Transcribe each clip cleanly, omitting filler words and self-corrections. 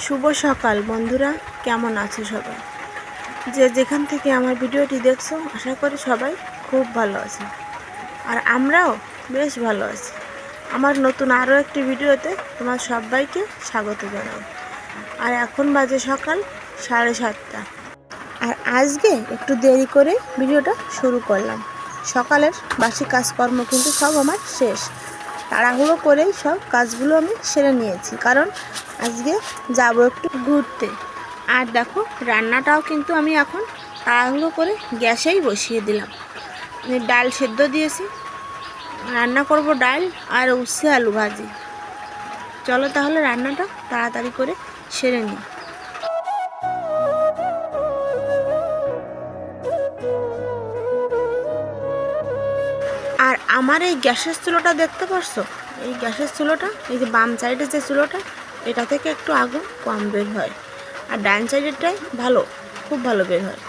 শুভ সকাল বন্ধুরা, কেমন আছো সবাই? যে যেখান থেকে আমার ভিডিওটি দেখছো, আশা করি সবাই খুব ভালো আছে। আর আমরাও বেশ ভালো আছি। আমার নতুন আরও একটি ভিডিওতে তোমার সবাইকে স্বাগত জানাই। আর এখন বাজে সকাল 7:30। আর আজকে একটু দেরি করে ভিডিওটা শুরু করলাম। সকালের বাসি কাজকর্ম কিন্তু সব আমার শেষ। তাড়াহুড়ো করেই সব কাজগুলো আমি সেরে নিয়েছি, কারণ আজকে যাব একটু ঘুরতে। আর দেখো, রান্নাটাও কিন্তু আমি এখন তাড়াহুড়ো করে গ্যাসেই বসিয়ে দিলাম। ডাল সেদ্ধ দিয়েছি, রান্না করব ডাল আর উচ্ছে আলু ভাজি। চলো তাহলে রান্নাটা তাড়াতাড়ি করে সেরে নিই। আর আমার এই গ্যাসের চুলোটা দেখতে পারছো? এই গ্যাসের চুলোটা, এই যে বাম সাইডে যে চুলোটা, এটা থেকে একটু আগুন কম বের হয়, আর ডান সাইডেরটাই ভালো, খুব ভালো বের হয়।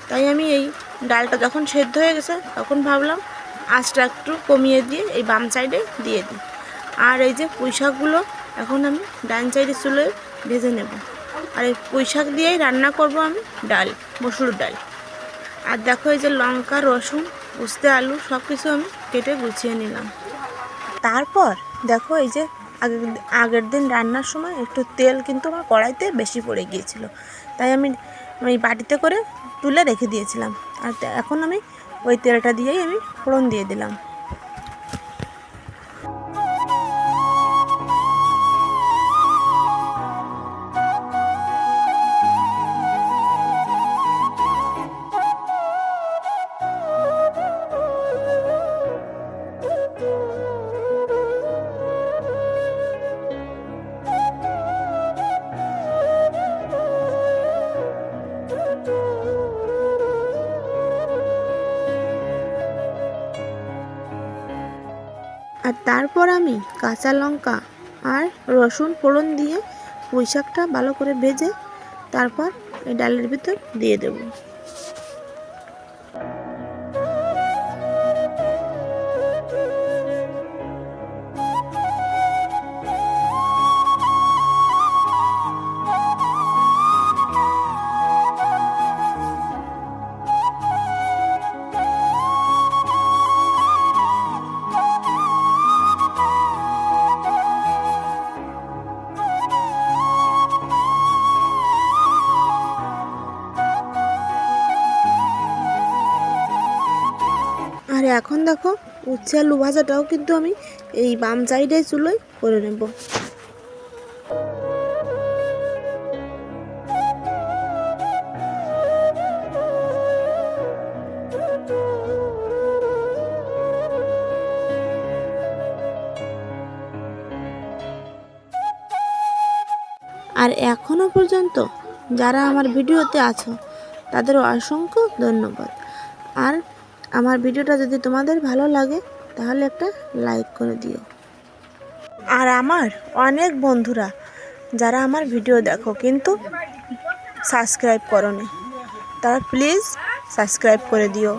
তাই আমি এই ডালটা যখন সেদ্ধ হয়ে গেছে তখন ভাবলাম আঁচটা একটু কমিয়ে দিয়ে এই বাম সাইডে দিয়ে দিই। আর এই যে পুঁই শাকগুলো এখন আমি ডান সাইডে চুলোয় ভেজে নেব। আর এই পুঁই শাক দিয়েই রান্না করব আমি ডাল, মসুর ডাল। আর দেখো, এই যে লঙ্কা, রসুন, উস্তে, আলু সব কিছু আমি কেটে গুছিয়ে নিলাম। তারপর দেখো, এই যে আগের দিন রান্নার সময় একটু তেল কিন্তু আমার কড়াইতে বেশি পড়ে গিয়েছিল, তাই আমি ওই বাটিতে করে তুলে রেখে দিয়েছিলাম। আর এখন আমি ওই তেলটা দিয়েই আমি ফোড়ন দিয়ে দিলাম। আর তারপর আমি কাঁচা লঙ্কা আর রসুন ফোড়ন দিয়ে পুঁই শাকটা ভালো করে ভেজে তারপর এই ডালের ভিতর দিয়ে দেব। আর এখন দেখো, উচ্ছে আলু ভাজাটাও কিন্তু আমি এই বাম সাইডে চুলোয় করে নেব। আর এখনও পর্যন্ত যারা আমার ভিডিওতে আছো তাদের অসংখ্য ধন্যবাদ। আর আমার ভিডিওটা যদি তোমাদের ভালো লাগে তাহলে একটা লাইক করে দিও। আর আমার অনেক বন্ধুরা যারা আমার ভিডিও দেখো কিন্তু সাবস্ক্রাইব করোনি, তারা প্লিজ সাবস্ক্রাইব করে দিও।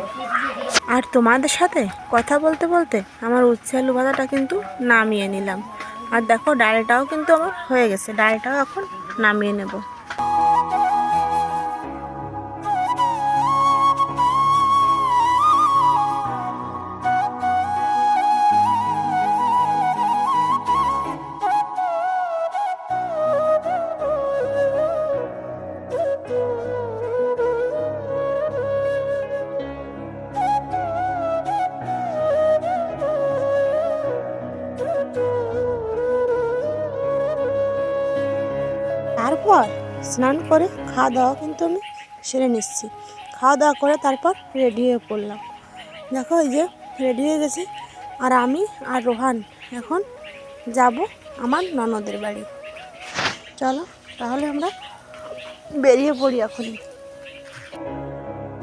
আর তোমাদের সাথে কথা বলতে বলতে আমার উচ্ছে আলু ভাজাটা কিন্তু নামিয়ে নিলাম। আর দেখো, ডালটাও কিন্তু আমার হয়ে গেছে, ডালটাও এখন নামিয়ে নেব। তারপর স্নান করে খাওয়া দাওয়া কিন্তু আমি সেরে নিচ্ছি। খাওয়া দাওয়া করে তারপর রেডি হয়ে পড়লাম। দেখো, এই যে রেডি হয়ে গেছি। আর আমি আর রোহান এখন যাব আমার ননদের বাড়ি। চলো তাহলে আমরা বেরিয়ে পড়ি এখনই।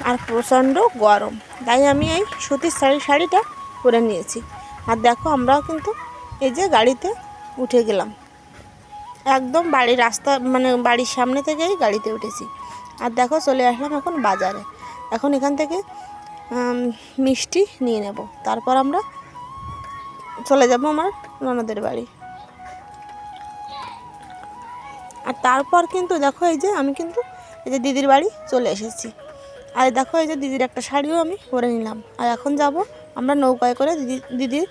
আর প্রচণ্ড গরম, তাই আমি এই সুতির শাড়িটা পরে নিয়েছি। আর দেখো, আমরাও কিন্তু এই যে গাড়িতে উঠে গেলাম। একদম বাড়ির রাস্তা, মানে বাড়ির সামনে থেকেই গাড়িতে উঠেছি। আর দেখো, চলে আসলাম এখন বাজারে। এখন এখান থেকে মিষ্টি নিয়ে নেব, তারপর আমরা চলে যাব আমার ননদের বাড়ি। আর তারপর কিন্তু দেখো এই যে আমি কিন্তু এই যে দিদির বাড়ি চলে এসেছি। আর দেখো এই যে দিদির একটা শাড়িও আমি পরে নিলাম। আর এখন যাব আমরা নৌকায় করে দিদির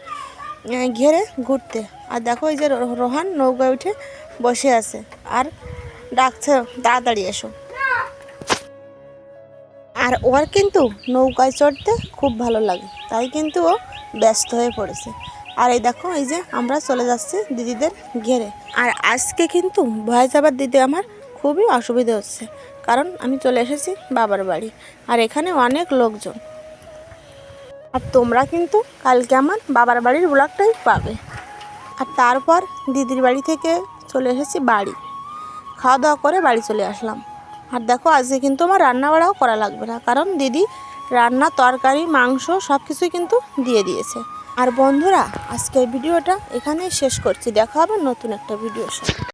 ঘেরে ঘুরতে। আর দেখো এই যে রোহান নৌকায় উঠে বসে আছে আর ডাকছে তাড়াতাড়ি এসো। আর ওর কিন্তু নৌকায় চড়তে খুব ভালো লাগে, তাই কিন্তু ও ব্যস্ত হয়ে পড়েছে। আর এই দেখো এই যে আমরা চলে যাচ্ছি দিদিদের ঘেরে। আর আজকে কিন্তু ভয় যাবার দিতে আমার খুবই অসুবিধা হচ্ছে, কারণ আমি চলে এসেছি বাবার বাড়ি আর এখানে অনেক লোকজন। আর তোমরা কিন্তু কালকে আমার বাবার বাড়ির ব্লগটাই পাবে। আর তারপর দিদির বাড়ি থেকে চলে এসেছি বাড়ি, খাওয়া দাওয়া করে বাড়ি চলে আসলাম। আর দেখো আজকে কিন্তু আমার রান্না বাড়াও করা লাগবে না, কারণ দিদি রান্না তরকারি মাংস সব কিছুই কিন্তু দিয়ে দিয়েছে। আর বন্ধুরা আজকের ভিডিওটা এখানেই শেষ করছি, দেখা হবে নতুন একটা ভিডিওর সাথে।